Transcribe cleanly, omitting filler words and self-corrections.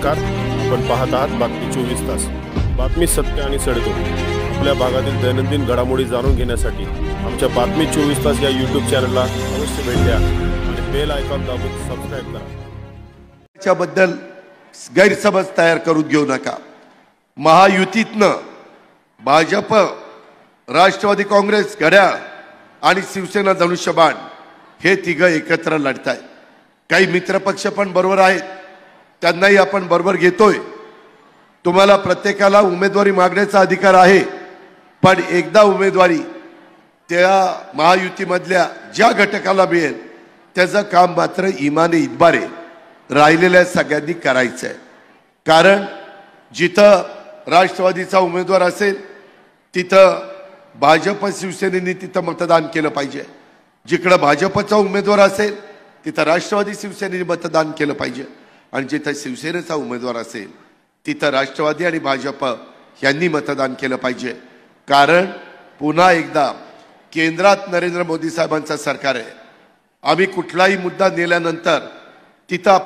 नमस्कार, आपण पाहत आहात बातमी 24 तास। बातमी सत्य आणि सडेतोड आपल्या भागातील दैनंदिन घडामोडी जाणून घेण्यासाठी आमच्या बातमी 24 तास या यूट्यूब चॅनलला अवश्य भेट द्या आणि बेल आयकॉन दाबून सबस्क्राइब करा। त्याबद्दल गैरसमज तयार करून घेऊ नका। महायुतीतनं भाजप, राष्ट्रवादी काँग्रेस, घड्याळ आणि शिवसेना धनुष्यबाण हे तिघं एकत्र लढतायत। काही मित्रपक्ष पण बरोबर आहेत, त्यांनाही आपण बरोबर घेतोय। तुम्हाला प्रत्येकाला उमेदवारी मागण्याचा अधिकार आहे, पण एकदा उमेदवारी त्या महायुतीमधल्या ज्या घटकाला मिळेल त्याचं काम मात्र इमाने इतबारे राहिलेल्या सगळ्यांनी करायचं आहे। कारण जिथं राष्ट्रवादीचा उमेदवार असेल तिथं भाजप शिवसेनेने तिथं मतदान केलं पाहिजे, जिकडे भाजपचा उमेदवार असेल तिथं राष्ट्रवादी शिवसेनेने मतदान केलं पाहिजे, आणि जिथं शिवसेनेचा उमेदवार असेल तिथं राष्ट्रवादी आणि भाजप यांनी मतदान केलं पाहिजे। कारण पुन्हा एकदा केंद्रात नरेंद्र मोदी साहेबांचं सरकार आहे। आम्ही कुठलाही मुद्दा नेल्यानंतर तिथं